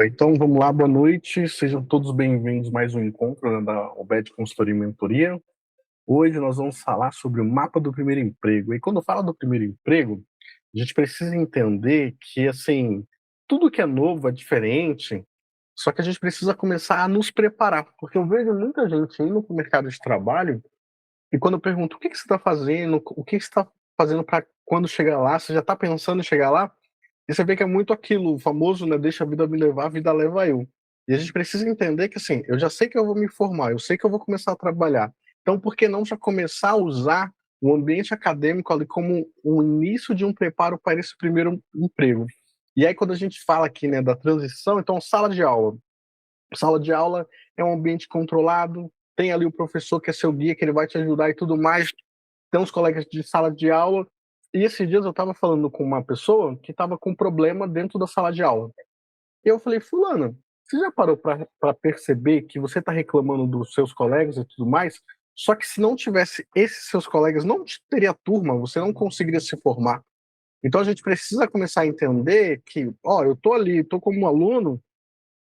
Então vamos lá, boa noite, sejam todos bem-vindos a mais um encontro, né, da OBED Consultoria e Mentoria. Hoje nós vamos falar sobre o mapa do primeiro emprego. E quando fala do primeiro emprego, a gente precisa entender que, assim, tudo que é novo é diferente, só que a gente precisa começar a nos preparar, porque eu vejo muita gente indo para o mercado de trabalho e quando eu pergunto o que que você está fazendo, o que que você está fazendo para quando chegar lá, você já está pensando em chegar lá? E você vê que é muito aquilo, o famoso, né, deixa a vida me levar, a vida leva eu. E a gente precisa entender que, assim, eu já sei que eu vou me formar, eu sei que eu vou começar a trabalhar. Então, por que não já começar a usar o ambiente acadêmico ali como o início de um preparo para esse primeiro emprego? E aí, quando a gente fala aqui, né, da transição, então, sala de aula. Sala de aula é um ambiente controlado, tem ali o professor que é seu guia, que ele vai te ajudar e tudo mais, tem uns colegas de sala de aula. E esses dias eu estava falando com uma pessoa que estava com um problema dentro da sala de aula. E eu falei, fulana, você já parou para perceber que você está reclamando dos seus colegas e tudo mais? Só que se não tivesse esses seus colegas, não teria turma, você não conseguiria se formar. Então a gente precisa começar a entender que, ó, eu tô ali, tô como aluno,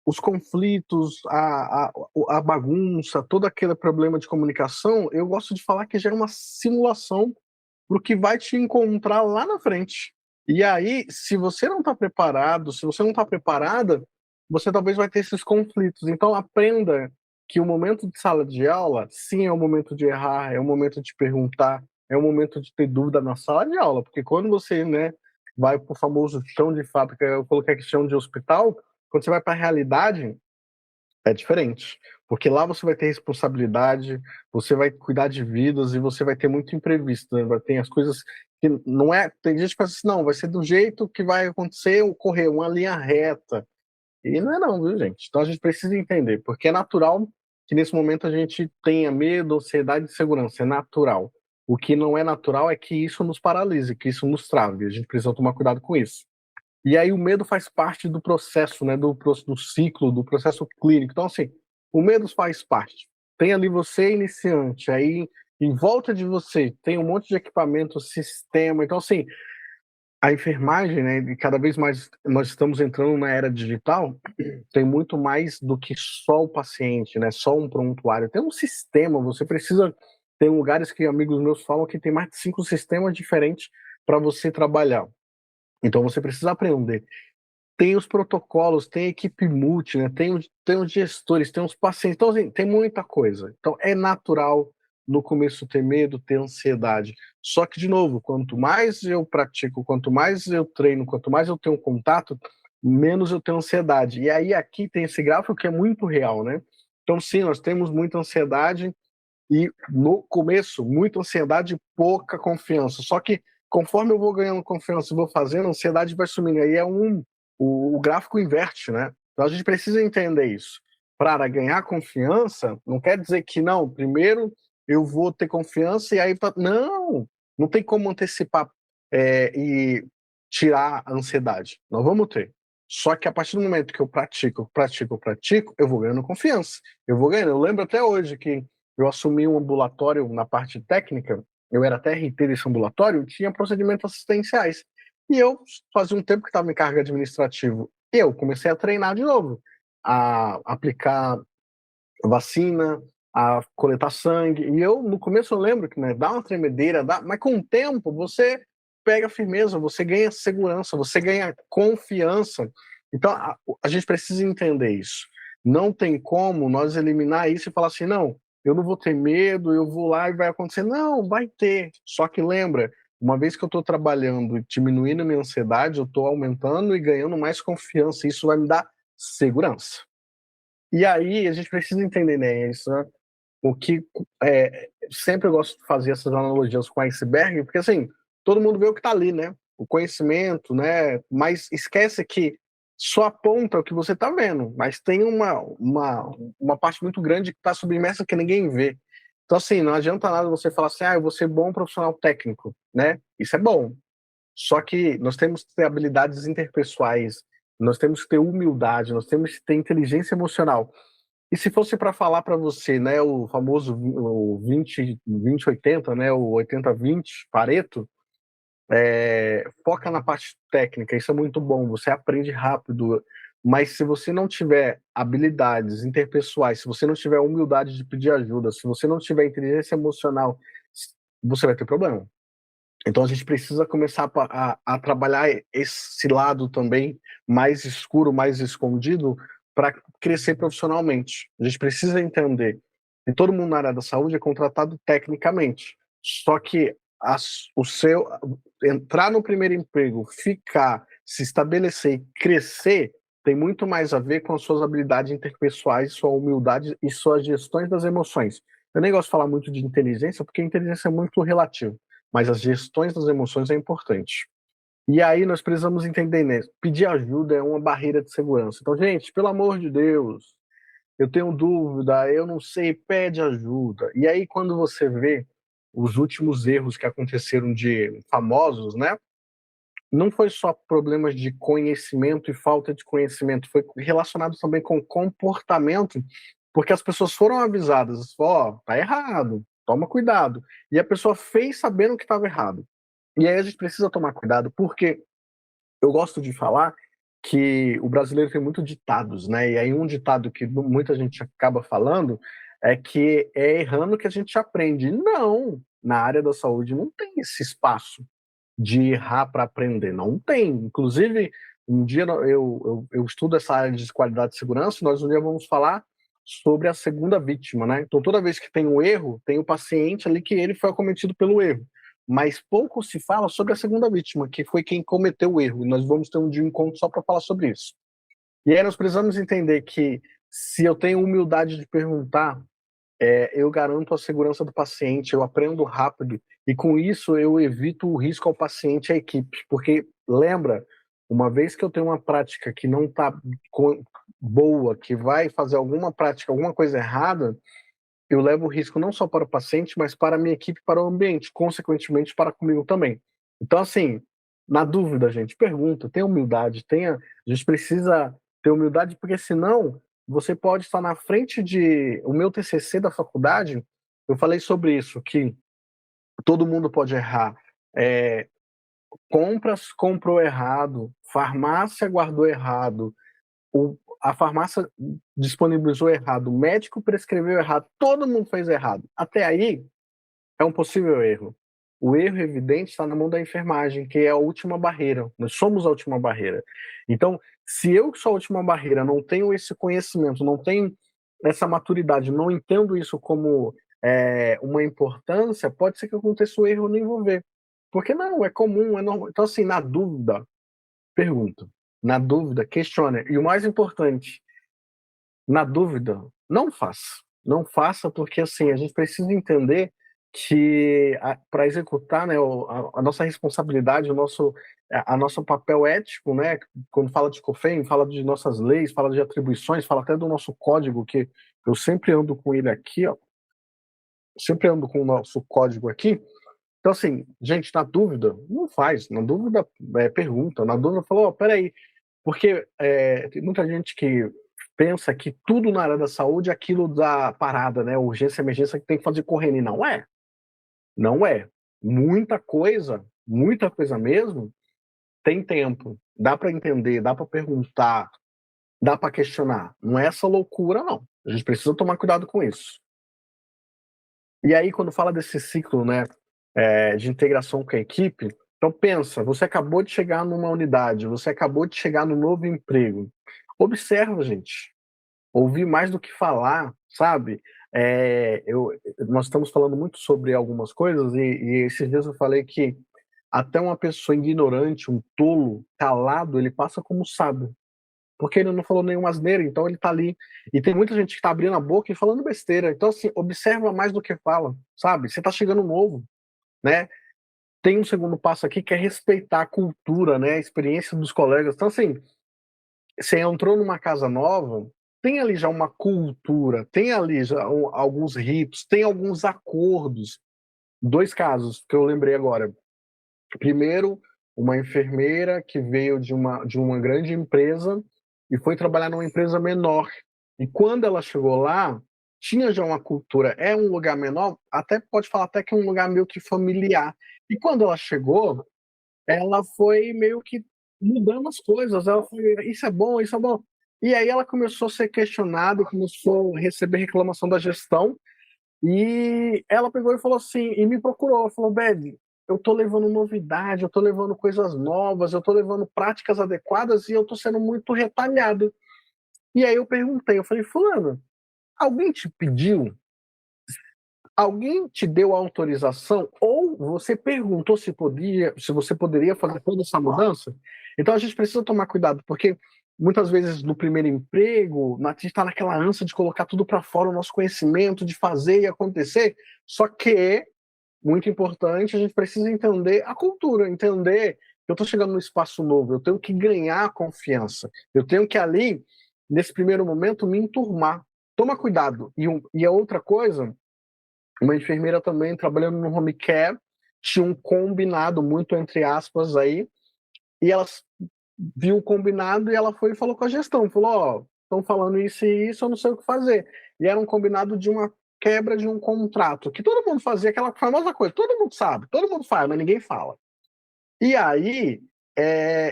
os conflitos, a bagunça, todo aquele problema de comunicação, eu gosto de falar que já é uma simulação para o que vai te encontrar lá na frente. E aí, se você não está preparado, se você não está preparada, você talvez vai ter esses conflitos. Então, aprenda que o momento de sala de aula, sim, é o momento de errar, é o momento de perguntar, é o momento de ter dúvida na sala de aula, porque quando você, né, vai para o famoso chão de fábrica, eu coloquei aqui chão de hospital, quando você vai para a realidade, é diferente, porque lá você vai ter responsabilidade, você vai cuidar de vidas e você vai ter muito imprevisto, né? Vai ter as coisas que não é. Tem gente que pensa assim, não, vai ser do jeito que vai acontecer, ocorrer uma linha reta. E não é não, viu, gente? Então a gente precisa entender, porque é natural que nesse momento a gente tenha medo, ansiedade e insegurança, é natural. O que não é natural é que isso nos paralise, que isso nos trave. A gente precisa tomar cuidado com isso. E aí o medo faz parte do processo, né, do ciclo, do processo clínico. Então, assim, o medo faz parte. Tem ali você, iniciante, aí em volta de você tem um monte de equipamento, sistema. Então, assim, a enfermagem, né, e cada vez mais nós estamos entrando na era digital, tem muito mais do que só o paciente, né, só um prontuário. Tem um sistema, você precisa. Tem lugares que amigos meus falam que tem mais de 5 sistemas diferentes para você trabalhar. Então você precisa aprender. Tem os protocolos, tem a equipe multi, né? Tem os gestores, tem os pacientes. Então, assim, tem muita coisa. Então, é natural no começo ter medo, ter ansiedade. Só que, de novo, quanto mais eu pratico, quanto mais eu treino, quanto mais eu tenho contato, menos eu tenho ansiedade. E aí, aqui tem esse gráfico que é muito real, né? Então, sim, nós temos muita ansiedade e, no começo, muita ansiedade e pouca confiança. Só que, conforme eu vou ganhando confiança e vou fazendo, a ansiedade vai sumindo. Aí o gráfico inverte, né? Então a gente precisa entender isso. Para ganhar confiança, não quer dizer que não, primeiro eu vou ter confiança e aí. Não, não tem como antecipar e tirar a ansiedade. Nós vamos ter. Só que a partir do momento que eu pratico, eu vou ganhando confiança. Eu vou ganhando. Eu lembro até hoje que eu assumi um ambulatório na parte técnica, eu era até RT desse ambulatório, tinha procedimentos assistenciais. E eu fazia um tempo que estava em carga administrativa. Eu comecei a treinar de novo, a aplicar vacina, a coletar sangue. E eu, no começo, eu lembro que, né, dá uma tremedeira, mas com o tempo você pega firmeza, você ganha segurança, você ganha confiança. Então, a gente precisa entender isso. Não tem como nós eliminar isso e falar assim, não, eu não vou ter medo, eu vou lá e vai acontecer. Não, vai ter. Só que lembra, uma vez que eu estou trabalhando e diminuindo a minha ansiedade, eu estou aumentando e ganhando mais confiança. Isso vai me dar segurança. E aí a gente precisa entender, né, isso, né? O que sempre eu gosto de fazer essas analogias com iceberg, porque assim, todo mundo vê o que está ali, né? O conhecimento, né? Mas esquece que só aponta o que você está vendo, mas tem uma parte muito grande que está submersa que ninguém vê. Então, assim, não adianta nada você falar assim, eu vou ser bom profissional técnico, né? Isso é bom. Só que nós temos que ter habilidades interpessoais, nós temos que ter humildade, nós temos que ter inteligência emocional. E se fosse para falar para você, né, o famoso o 20-80, né, o 80-20, Pareto, foca na parte técnica, isso é muito bom, você aprende rápido, Mas se você não tiver habilidades interpessoais, se você não tiver humildade de pedir ajuda, se você não tiver inteligência emocional, você vai ter problema. Então a gente precisa começar a trabalhar esse lado também mais escuro, mais escondido, para crescer profissionalmente. A gente precisa entender que todo mundo na área da saúde é contratado tecnicamente. Só que o seu entrar no primeiro emprego, ficar, se estabelecer e crescer tem muito mais a ver com as suas habilidades interpessoais, sua humildade e suas gestões das emoções. Eu nem gosto de falar muito de inteligência, porque a inteligência é muito relativa, mas as gestões das emoções é importante. E aí nós precisamos entender, né? Pedir ajuda é uma barreira de segurança. Então, gente, pelo amor de Deus, eu tenho dúvida, eu não sei, pede ajuda. E aí, quando você vê os últimos erros que aconteceram de famosos, né? Não foi só problemas de conhecimento e falta de conhecimento, foi relacionado também com comportamento, porque as pessoas foram avisadas, ó, tá errado, toma cuidado. E a pessoa fez sabendo que estava errado. E aí a gente precisa tomar cuidado, porque eu gosto de falar que o brasileiro tem muito ditados, né? E aí um ditado que muita gente acaba falando é que é errando que a gente aprende. Não, na área da saúde não tem esse espaço de errar para aprender, não tem. Inclusive, um dia eu estudo essa área de qualidade e segurança, nós um dia vamos falar sobre a segunda vítima, né? Então, toda vez que tem um erro, tem o paciente ali que ele foi acometido pelo erro. Mas pouco se fala sobre a segunda vítima, que foi quem cometeu o erro. E nós vamos ter um dia de encontro só para falar sobre isso. E aí nós precisamos entender que se eu tenho humildade de perguntar, eu garanto a segurança do paciente, eu aprendo rápido e com isso eu evito o risco ao paciente e à equipe, porque lembra, uma vez que eu tenho uma prática que não está boa, que vai fazer alguma prática, alguma coisa errada, eu levo o risco não só para o paciente, mas para a minha equipe, para o ambiente, consequentemente para comigo também. Então, assim, na dúvida, gente, pergunta, tenha humildade, a gente precisa ter humildade, porque senão você pode estar na frente de... O meu TCC da faculdade, eu falei sobre isso, que todo mundo pode errar. É, compras comprou errado, farmácia guardou errado, a farmácia disponibilizou errado, o médico prescreveu errado, todo mundo fez errado. Até aí, é um possível erro. O erro evidente está na mão da enfermagem, que é a última barreira. Nós somos a última barreira. Então, se eu que sou a última barreira não tenho esse conhecimento, não tenho essa maturidade, não entendo isso como uma importância, pode ser que aconteça o erro e nem vou ver. Porque não, é comum, é normal. Então, assim, na dúvida, pergunta. Na dúvida, questione. E o mais importante, na dúvida, não faça. Não faça, porque assim, a gente precisa entender que para executar, né, a nossa responsabilidade, a nosso papel ético, né, quando fala de COFEM, fala de nossas leis, fala de atribuições, fala até do nosso código, que eu sempre ando com ele aqui, ó, sempre ando com o nosso código aqui. Então, assim, gente, na dúvida, não faz. Na dúvida, pergunta. Na dúvida, falou, oh, peraí, porque tem muita gente que pensa que tudo na área da saúde é aquilo da parada, né? Urgência, emergência que tem que fazer correndo. E não é. Não é. Muita coisa mesmo, tem tempo. Dá para entender, dá para perguntar, dá para questionar. Não é essa loucura, não. A gente precisa tomar cuidado com isso. E aí, quando fala desse ciclo, né, de integração com a equipe, então pensa, você acabou de chegar numa unidade, você acabou de chegar no novo emprego. Observa, gente. Ouvir mais do que falar, sabe? Nós estamos falando muito sobre algumas coisas e esses dias eu falei que até uma pessoa ignorante, um tolo, calado, ele passa como sábio. Porque ele não falou nenhuma asneira, então ele tá ali. E tem muita gente que tá abrindo a boca e falando besteira. Então, assim, observa mais do que fala, sabe? Você tá chegando novo, né? Tem um segundo passo aqui que é respeitar a cultura, né? A experiência dos colegas. Então, assim, você entrou numa casa nova, tem ali já uma cultura, tem ali já alguns ritos, tem alguns acordos. Dois casos que eu lembrei agora. Primeiro, uma enfermeira que veio de uma grande empresa e foi trabalhar numa empresa menor. E quando ela chegou lá, tinha já uma cultura. É um lugar menor, até pode falar até que é um lugar meio que familiar. E quando ela chegou, ela foi meio que mudando as coisas. Ela foi, isso é bom, isso é bom. E aí ela começou a ser questionada, começou a receber reclamação da gestão, e ela pegou e falou assim, e me procurou, falou, Bed, eu tô levando novidade, eu tô levando coisas novas, eu tô levando práticas adequadas e eu tô sendo muito retalhado. E aí eu perguntei, eu falei, fulano, alguém te pediu? Alguém te deu autorização ou você perguntou se podia, se você poderia fazer toda essa mudança? Então a gente precisa tomar cuidado, porque muitas vezes no primeiro emprego, a gente está naquela ânsia de colocar tudo para fora, o nosso conhecimento, de fazer e acontecer, só que, muito importante, a gente precisa entender a cultura, entender que eu estou chegando num espaço novo, eu tenho que ganhar confiança, eu tenho que ali, nesse primeiro momento, me enturmar. Toma cuidado. E a outra coisa, uma enfermeira também trabalhando no home care, tinha um combinado, muito entre aspas, aí, e ela viu o combinado e ela foi e falou com a gestão, falou, ó, estão falando isso e isso, eu não sei o que fazer. E era um combinado de uma quebra de um contrato, que todo mundo fazia aquela famosa coisa, todo mundo sabe, todo mundo faz, mas ninguém fala. E aí,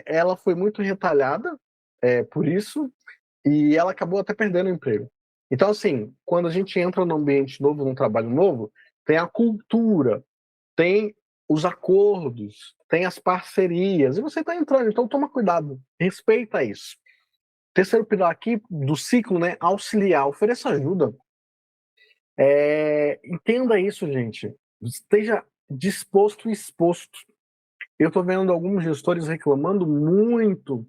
ela foi muito retalhada por isso, e ela acabou até perdendo o emprego. Então, assim, quando a gente entra num ambiente novo, num trabalho novo, tem a cultura, tem os acordos, tem as parcerias, e você está entrando, então toma cuidado, respeita isso. Terceiro pilar aqui do ciclo, né, auxiliar, ofereça ajuda. Entenda isso, gente. Esteja disposto e exposto. Eu estou vendo alguns gestores reclamando muito,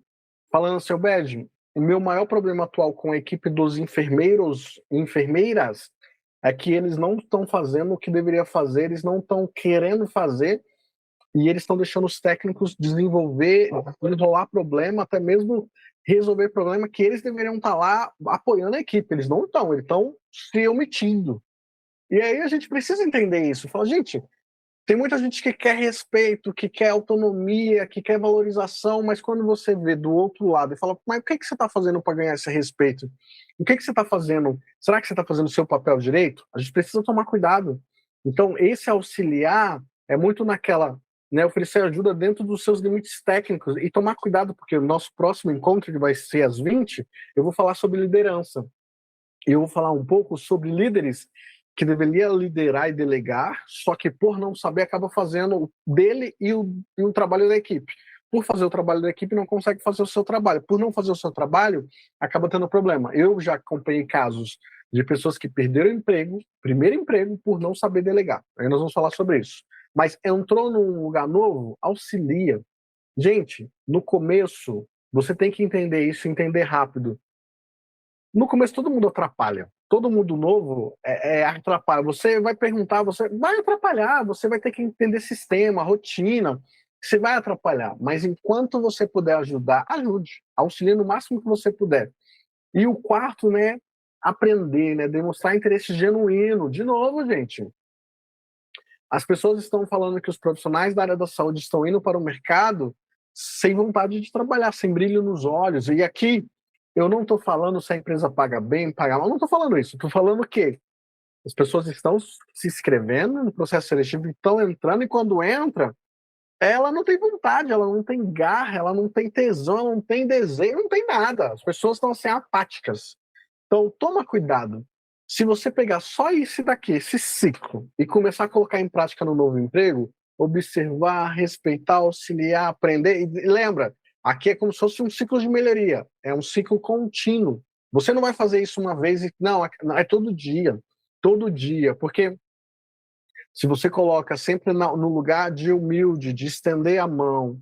falando, seu Bed, o meu maior problema atual com a equipe dos enfermeiros e enfermeiras é que eles não estão fazendo o que deveria fazer, eles não estão querendo fazer, e eles estão deixando os técnicos desenvolver, enrolar problema, até mesmo resolver problema que eles deveriam estar lá apoiando a equipe. Eles não estão, eles estão se omitindo. E aí a gente precisa entender isso. Fala, gente, tem muita gente que quer respeito, que quer autonomia, que quer valorização, mas quando você vê do outro lado e fala, mas o que, é que você está fazendo para ganhar esse respeito? O que, é que você está fazendo? Será que você está fazendo o seu papel direito? A gente precisa tomar cuidado. Então, esse auxiliar é muito naquela, né, oferecer ajuda dentro dos seus limites técnicos e tomar cuidado, porque o nosso próximo encontro, que vai ser às 20, eu vou falar sobre liderança. E eu vou falar um pouco sobre líderes que deveria liderar e delegar, só que por não saber acaba fazendo o dele e o trabalho da equipe. Por fazer o trabalho da equipe não consegue fazer o seu trabalho. Por não fazer o seu trabalho, acaba tendo problema. Eu já acompanhei casos de pessoas que perderam o emprego, primeiro emprego, por não saber delegar. Aí nós vamos falar sobre isso. Mas entrou num lugar novo, auxilia. Gente, no começo, você tem que entender isso, entender rápido. No começo todo mundo atrapalha. Todo mundo novo atrapalha. Você vai perguntar, você vai atrapalhar, você vai ter que entender sistema, rotina, você vai atrapalhar. Mas enquanto você puder ajudar, ajude. Auxilie no máximo que você puder. E o quarto, né, aprender, né, demonstrar interesse genuíno. De novo, gente, as pessoas estão falando que os profissionais da área da saúde estão indo para o mercado sem vontade de trabalhar, sem brilho nos olhos. E aqui eu não estou falando se a empresa paga bem, paga mal, não estou falando isso. Estou falando que as pessoas estão se inscrevendo no processo seletivo, estão entrando, e quando entra, ela não tem vontade, ela não tem garra, ela não tem tesão, ela não tem desejo, não tem nada. As pessoas estão assim apáticas. Então, toma cuidado. Se você pegar só esse daqui, esse ciclo, e começar a colocar em prática no novo emprego, observar, respeitar, auxiliar, aprender, e lembra, aqui é como se fosse um ciclo de melhoria, é um ciclo contínuo. Você não vai fazer isso uma vez e não, é todo dia, porque se você coloca sempre no lugar de humilde, de estender a mão,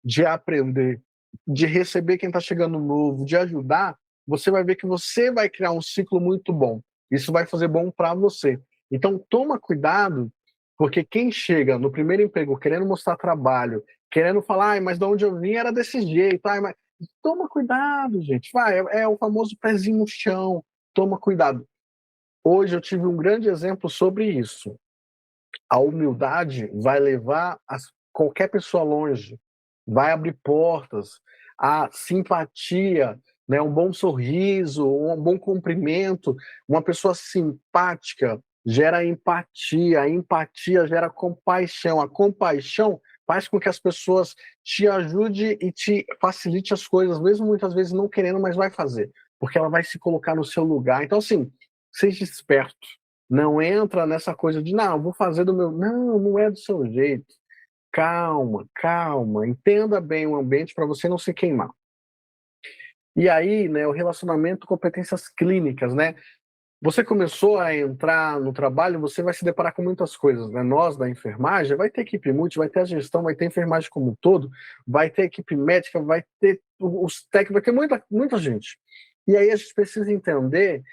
de aprender, de receber quem está chegando novo, de ajudar, você vai ver que você vai criar um ciclo muito bom. Isso vai fazer bom para você. Então, toma cuidado, porque quem chega no primeiro emprego querendo mostrar trabalho, querendo falar, mas de onde eu vim era desse jeito, mas toma cuidado, gente. Vai, é o famoso pezinho no chão. Toma cuidado. Hoje eu tive um grande exemplo sobre isso. A humildade vai levar qualquer pessoa longe, vai abrir portas, a simpatia, né, um bom sorriso, um bom cumprimento, uma pessoa simpática gera empatia, a empatia gera compaixão, a compaixão faz com que as pessoas te ajude e te facilite as coisas, mesmo muitas vezes não querendo, mas vai fazer, porque ela vai se colocar no seu lugar. Então, assim, seja esperto. Não entra nessa coisa de, não, vou fazer do meu. Não, não é do seu jeito. Calma, calma. Entenda bem o ambiente para você não se queimar. E aí, né, o relacionamento, competências clínicas, né? Você começou a entrar no trabalho, você vai se deparar com muitas coisas, né? Nós, da enfermagem, vai ter equipe multi, vai ter a gestão, vai ter a enfermagem como um todo, vai ter equipe médica, vai ter os técnicos, vai ter muita gente. E aí a gente precisa entender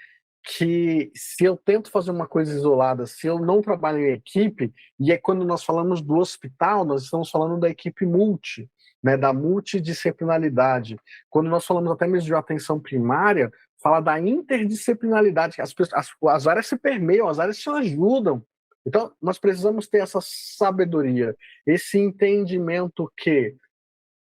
que se eu tento fazer uma coisa isolada, se eu não trabalho em equipe, e é quando nós falamos do hospital, nós estamos falando da equipe multi, né, da multidisciplinaridade. Quando nós falamos até mesmo de atenção primária, fala da interdisciplinaridade, as áreas se permeiam, as áreas se ajudam. Então, nós precisamos ter essa sabedoria, esse entendimento que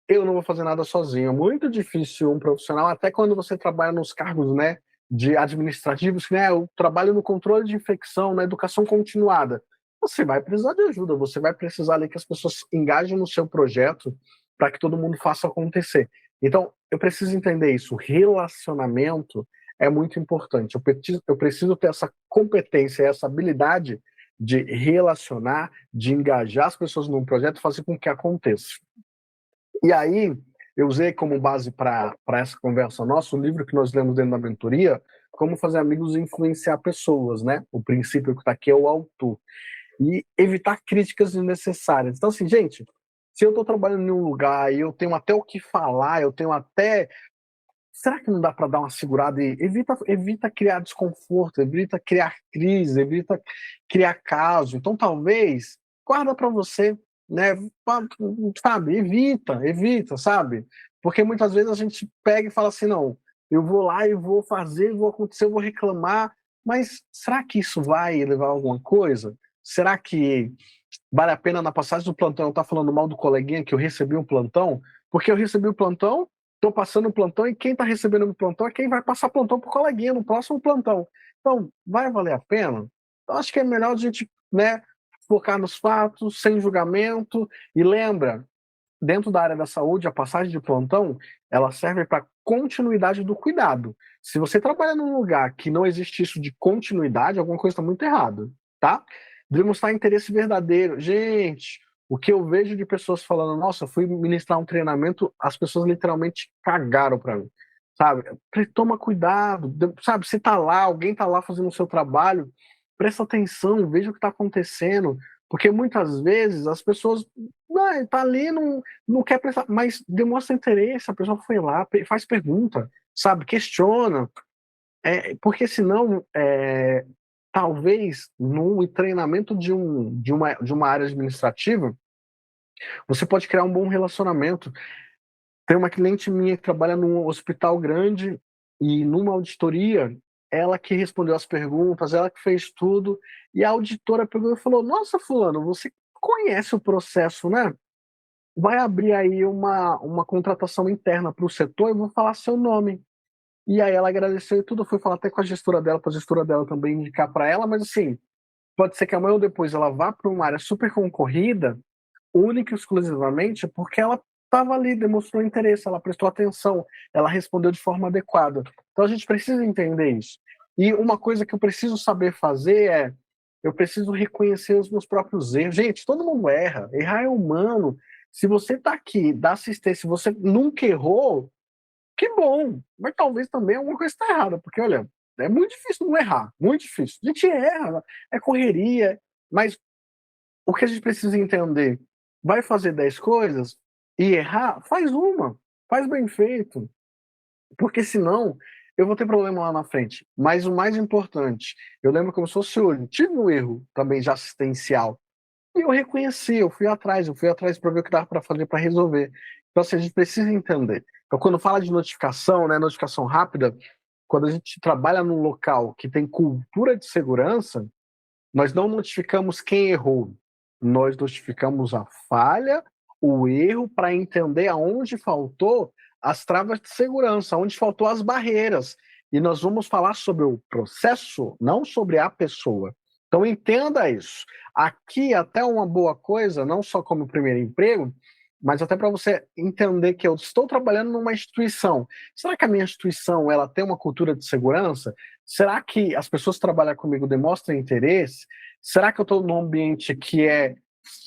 eu não vou fazer nada sozinho. É muito difícil um profissional, até quando você trabalha nos cargos, né, de administrativos, né, eu trabalho no controle de infecção, na educação continuada. Você vai precisar de ajuda, você vai precisar ali que as pessoas engajem no seu projeto para que todo mundo faça acontecer. Então, eu preciso entender isso. Relacionamento é muito importante. Eu preciso ter essa competência, essa habilidade de relacionar, de engajar as pessoas num projeto e fazer com que aconteça. E aí, eu usei como base para essa conversa nossa o livro que nós lemos dentro da mentoria, Como Fazer Amigos e Influenciar Pessoas, né? O princípio que está aqui é o autor. E evitar críticas desnecessárias. Então, assim, gente, se eu estou trabalhando em um lugar e eu tenho até o que falar, eu tenho até. Será que não dá para dar uma segurada e evita criar desconforto, evita criar crise, evita criar caso. Então, talvez, guarda para você, né? Sabe, evita, sabe? Porque muitas vezes a gente pega e fala assim, não, eu vou lá e vou fazer, vou acontecer, eu vou reclamar, mas será que isso vai levar a alguma coisa? Será que vale a pena na passagem do plantão eu estar falando mal do coleguinha que eu recebi um plantão? Porque eu recebi o plantão, estou passando o plantão e quem está recebendo o plantão é quem vai passar plantão para o coleguinha no próximo plantão. Então, vai valer a pena? Eu acho que é melhor a gente, né, focar nos fatos, sem julgamento. E lembra, dentro da área da saúde, a passagem de plantão, ela serve para continuidade do cuidado. Se você trabalha num lugar que não existe isso de continuidade, alguma coisa está muito errada, tá? Demonstrar interesse verdadeiro. Gente, o que eu vejo de pessoas falando, nossa, fui ministrar um treinamento, as pessoas literalmente cagaram para mim, sabe? Toma cuidado, sabe? Você tá lá, alguém tá lá fazendo o seu trabalho, presta atenção, veja o que está acontecendo, porque muitas vezes as pessoas, não, tá ali, não quer prestar, mas demonstra interesse, a pessoa foi lá, faz pergunta, sabe? Questiona, porque senão, talvez no treinamento de uma área administrativa, você pode criar um bom relacionamento. Tem uma cliente minha que trabalha num hospital grande e numa auditoria, ela que respondeu as perguntas, ela que fez tudo, e a auditora pegou e falou: Nossa, fulano, você conhece o processo, né? Vai abrir aí uma contratação interna para o setor, eu vou falar seu nome. E aí ela agradeceu e tudo, foi falar até com a gestora dela, para a gestora dela também indicar para ela, mas assim, pode ser que amanhã ou depois ela vá para uma área super concorrida, única e exclusivamente porque ela estava ali, demonstrou interesse, ela prestou atenção, ela respondeu de forma adequada. Então a gente precisa entender isso. E uma coisa que eu preciso saber fazer eu preciso reconhecer os meus próprios erros. Gente, todo mundo errar é humano. Se você está aqui, dá assistência, se você nunca errou, que bom, mas talvez também alguma coisa está errada, porque olha, é muito difícil não errar, muito difícil. A gente erra, é correria, mas o que a gente precisa entender, vai fazer 10 coisas e errar, faz uma, faz bem feito, porque senão eu vou ter problema lá na frente. Mas o mais importante, eu lembro como se fosse hoje, tive um erro também já assistencial, e eu reconheci, eu fui atrás para ver o que dava para fazer para resolver. Então, assim, a gente precisa entender. Então, quando fala de notificação, né, notificação rápida, quando a gente trabalha num local que tem cultura de segurança, nós não notificamos quem errou, nós notificamos a falha, o erro, para entender aonde faltou as travas de segurança, onde faltou as barreiras. E nós vamos falar sobre o processo, não sobre a pessoa. Então entenda isso. Aqui até uma boa coisa, não só como primeiro emprego, mas até para você entender que eu estou trabalhando numa instituição. Será que a minha instituição ela tem uma cultura de segurança? Será que as pessoas que trabalham comigo demonstram interesse? Será que eu estou num ambiente que é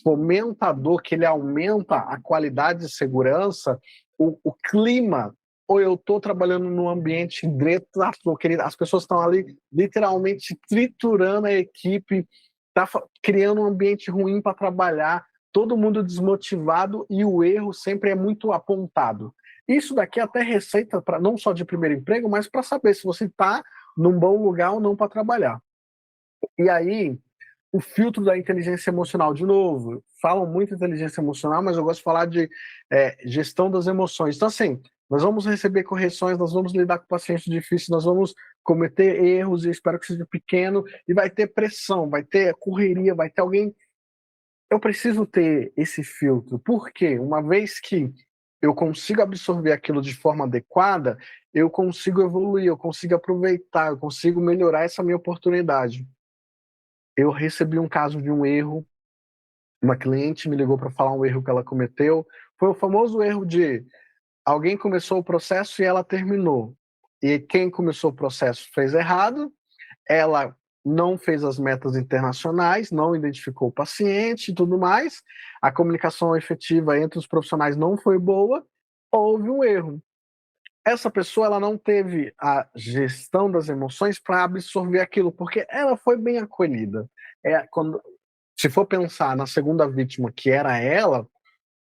fomentador, que ele aumenta a qualidade de segurança, o clima? Ou eu estou trabalhando num ambiente detrator, que as pessoas estão ali literalmente triturando a equipe, tá criando um ambiente ruim para trabalhar, todo mundo desmotivado e o erro sempre é muito apontado. Isso daqui é até receita para não só de primeiro emprego, mas para saber se você está num bom lugar ou não para trabalhar. E aí, o filtro da inteligência emocional, de novo, falam muito inteligência emocional, mas eu gosto de falar de gestão das emoções. Então, assim, nós vamos receber correções, nós vamos lidar com pacientes difíceis, nós vamos cometer erros, e espero que seja pequeno, e vai ter pressão, vai ter correria, vai ter alguém. Eu preciso ter esse filtro, porque uma vez que eu consigo absorver aquilo de forma adequada, eu consigo evoluir, eu consigo aproveitar, eu consigo melhorar essa minha oportunidade. Eu recebi um caso de um erro, uma cliente me ligou para falar um erro que ela cometeu. Foi o famoso erro de alguém começou o processo e ela terminou. E quem começou o processo fez errado, ela não fez as metas internacionais, não identificou o paciente e tudo mais, a comunicação efetiva entre os profissionais não foi boa, houve um erro. Essa pessoa ela não teve a gestão das emoções para absorver aquilo, porque ela foi bem acolhida. Quando, se for pensar na segunda vítima, que era ela,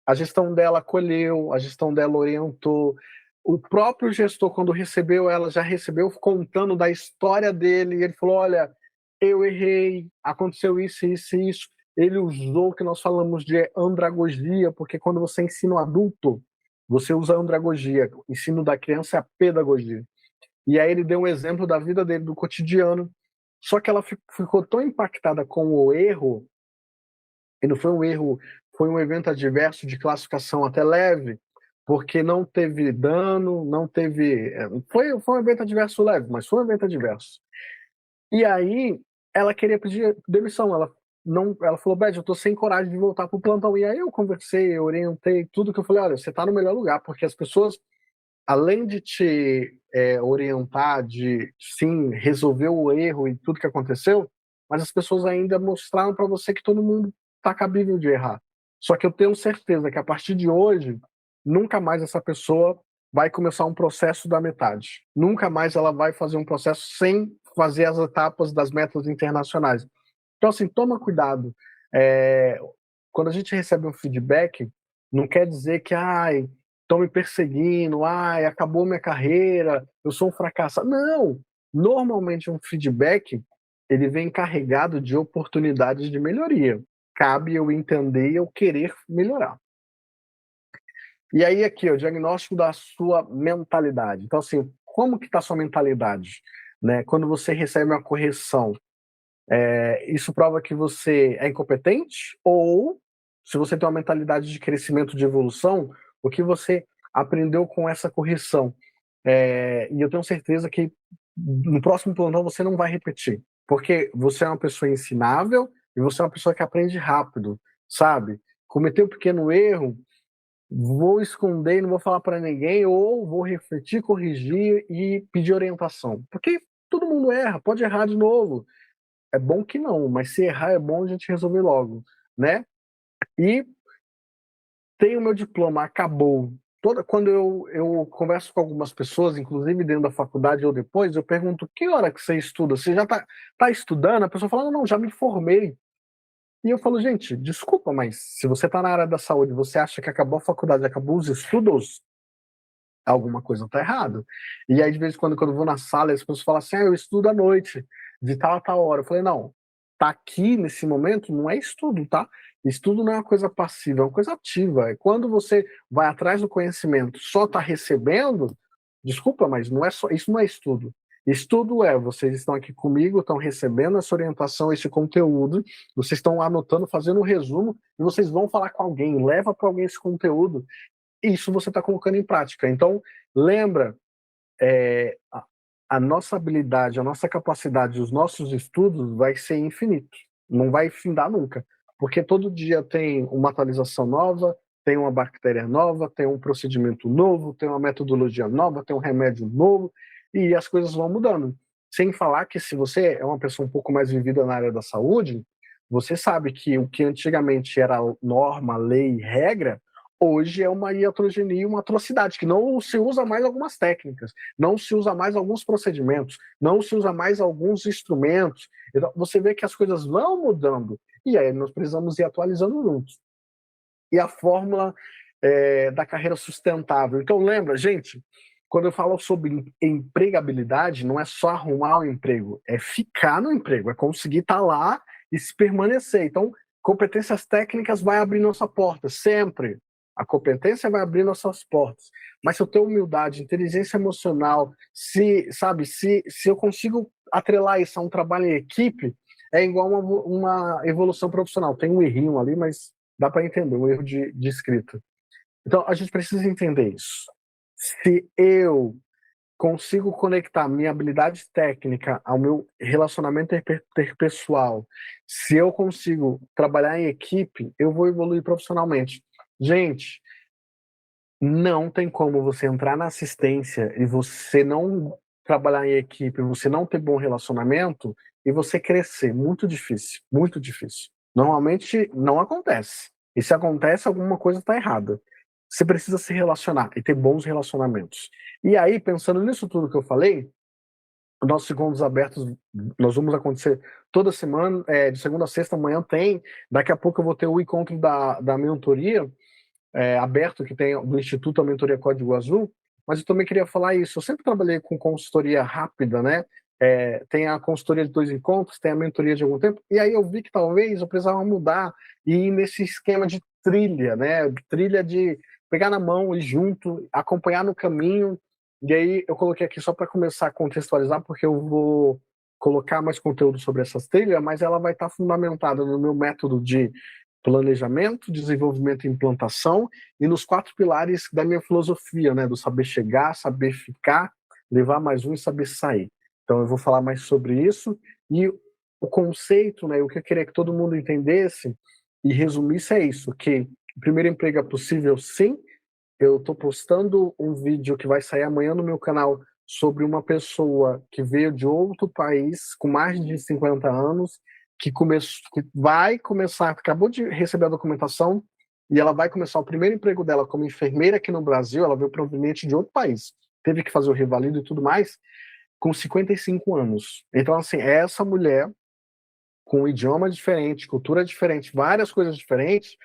a gestão dela acolheu, a gestão dela orientou. O próprio gestor, quando recebeu, ela já recebeu contando da história dele, e ele falou: olha, eu errei, aconteceu isso, isso e isso. Ele usou o que nós falamos de andragogia, porque quando você ensina o adulto, você usa a andragogia, o ensino da criança é a pedagogia. E aí ele deu um exemplo da vida dele, do cotidiano. Só que ela ficou tão impactada com o erro, e não foi um erro, foi um evento adverso de classificação até leve, porque não teve dano, não teve. Foi um evento adverso leve, mas foi um evento adverso. E aí ela queria pedir demissão. Ela não, ela falou: Beth, eu tô sem coragem de voltar pro plantão. E aí eu conversei, eu orientei tudo que eu falei: olha, você tá no melhor lugar, porque as pessoas, além de te orientar, de sim resolver o erro e tudo que aconteceu, mas as pessoas ainda mostraram para você que todo mundo está cabível de errar. Só que eu tenho certeza que a partir de hoje, nunca mais essa pessoa vai começar um processo da metade. Nunca mais ela vai fazer um processo sem fazer as etapas das metas internacionais. Então, assim, toma cuidado. É, quando a gente recebe um feedback, não quer dizer que, ai, estão me perseguindo, ai, acabou minha carreira, eu sou um fracassado. Não! Normalmente um feedback, ele vem carregado de oportunidades de melhoria. Cabe eu entender e eu querer melhorar. E aí aqui, o diagnóstico da sua mentalidade. Então, assim, como que está a sua mentalidade? Né? Quando você recebe uma correção, isso prova que você é incompetente? Ou, se você tem uma mentalidade de crescimento, de evolução, o que você aprendeu com essa correção? E eu tenho certeza que no próximo plantão você não vai repetir, porque você é uma pessoa ensinável e você é uma pessoa que aprende rápido, sabe? Cometeu um pequeno erro, vou esconder, não vou falar para ninguém, ou vou refletir, corrigir e pedir orientação, porque todo mundo erra, pode errar de novo. É bom que não, mas se errar é bom a gente resolver logo, né? E tenho meu diploma, acabou. Quando eu converso com algumas pessoas, inclusive dentro da faculdade ou depois, eu pergunto: que hora que você estuda? Você já tá estudando? A pessoa fala: não, já me formei. E eu falo: gente, desculpa, mas se você está na área da saúde, você acha que acabou a faculdade, acabou os estudos, alguma coisa está errado. E aí, de vez em quando eu vou na sala, as pessoas falam assim: eu estudo à noite, de tal a tal hora. Eu falei: não, tá aqui nesse momento não é estudo, tá? Estudo não é uma coisa passiva, é uma coisa ativa. É quando você vai atrás do conhecimento, só tá recebendo, desculpa, mas não é só, isso não é estudo. Estudo é, vocês estão aqui comigo, estão recebendo essa orientação, esse conteúdo, vocês estão anotando, fazendo um resumo, e vocês vão falar com alguém, leva para alguém esse conteúdo, isso você está colocando em prática. Então, lembra, a nossa habilidade, a nossa capacidade, os nossos estudos vai ser infinito, não vai findar nunca, porque todo dia tem uma atualização nova, tem uma bactéria nova, tem um procedimento novo, tem uma metodologia nova, tem um remédio novo, e as coisas vão mudando. Sem falar que se você é uma pessoa um pouco mais vivida na área da saúde, você sabe que o que antigamente era norma, lei, regra, hoje é uma iatrogenia, uma atrocidade, que não se usa mais algumas técnicas, não se usa mais alguns procedimentos, não se usa mais alguns instrumentos. Então, você vê que as coisas vão mudando, e aí nós precisamos ir atualizando juntos. E a fórmula da carreira sustentável. Então, lembra, gente, quando eu falo sobre empregabilidade, não é só arrumar o emprego, é ficar no emprego, é conseguir estar lá e se permanecer. Então, competências técnicas vai abrir nossa porta, sempre. A competência vai abrir nossas portas. Mas se eu tenho humildade, inteligência emocional, se eu consigo atrelar isso a um trabalho em equipe, é igual uma evolução profissional. Tem um errinho ali, mas dá para entender, um erro de escrita. Então, a gente precisa entender isso. Se eu consigo conectar minha habilidade técnica ao meu relacionamento interpessoal, se eu consigo trabalhar em equipe, eu vou evoluir profissionalmente. Gente, não tem como você entrar na assistência e você não trabalhar em equipe, você não ter bom relacionamento e você crescer. Muito difícil, muito difícil. Normalmente não acontece. E se acontece, alguma coisa está errada. Você precisa se relacionar e ter bons relacionamentos. E aí, pensando nisso tudo que eu falei, nossos encontros abertos, nós vamos acontecer toda semana, de segunda a sexta, amanhã tem. Daqui a pouco eu vou ter o encontro da mentoria, aberto que tem do Instituto a Mentoria Código Azul, mas eu também queria falar isso. Eu sempre trabalhei com consultoria rápida, né? Tem a consultoria de 2 encontros, tem a mentoria de algum tempo, e aí eu vi que talvez eu precisava mudar e ir nesse esquema de trilha, né? Trilha de pegar na mão e junto, acompanhar no caminho. E aí eu coloquei aqui só para começar a contextualizar, porque eu vou colocar mais conteúdo sobre essas trilhas, mas ela vai estar fundamentada no meu método de planejamento, desenvolvimento e implantação, e nos 4 pilares da minha filosofia, né, do saber chegar, saber ficar, levar mais um e saber sair. Então eu vou falar mais sobre isso, e o conceito, né, o que eu queria que todo mundo entendesse e resumisse é isso, que o primeiro emprego é possível sim. Eu estou postando um vídeo que vai sair amanhã no meu canal sobre uma pessoa que veio de outro país com mais de 50 anos, que vai começar, acabou de receber a documentação e ela vai começar o primeiro emprego dela como enfermeira aqui no Brasil. Ela veio proveniente de outro país, teve que fazer o revalido e tudo mais, com 55 anos. Então, assim, é essa mulher com um idioma diferente, cultura diferente, várias coisas diferentes,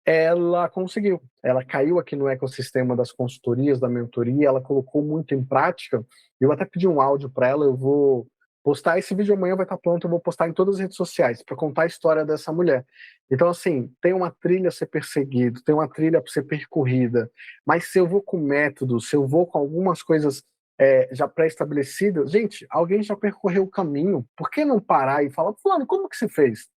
ela conseguiu. Ela caiu aqui no ecossistema das consultorias, da mentoria, ela colocou muito em prática. Eu até pedi um áudio para ela, eu vou postar esse vídeo amanhã, vai estar pronto, eu vou postar em todas as redes sociais para contar a história dessa mulher. Então, assim, tem uma trilha a ser perseguido, tem uma trilha para ser percorrida, mas se eu vou com método, se eu vou com algumas coisas já pré-estabelecidas, gente, alguém já percorreu o caminho, por que não parar e falar, fulano, como que se fez?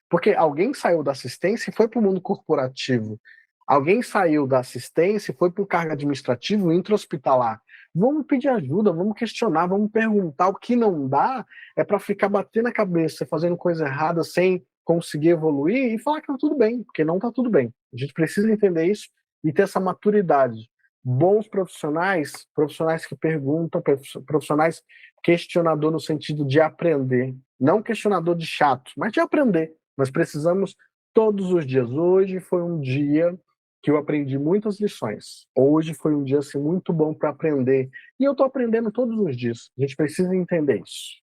Porque alguém saiu da assistência e foi para o mundo corporativo. Alguém saiu da assistência e foi para o cargo administrativo intra-hospitalar. Vamos pedir ajuda, vamos questionar, vamos perguntar. O que não dá é para ficar batendo a cabeça, fazendo coisa errada sem conseguir evoluir e falar que está tudo bem, porque não está tudo bem. A gente precisa entender isso e ter essa maturidade. Bons profissionais, profissionais que perguntam, profissionais questionador no sentido de aprender, não questionador de chato, mas de aprender. Nós precisamos todos os dias. Hoje foi um dia que eu aprendi muitas lições. Hoje foi um dia assim, muito bom para aprender. E eu estou aprendendo todos os dias. A gente precisa entender isso.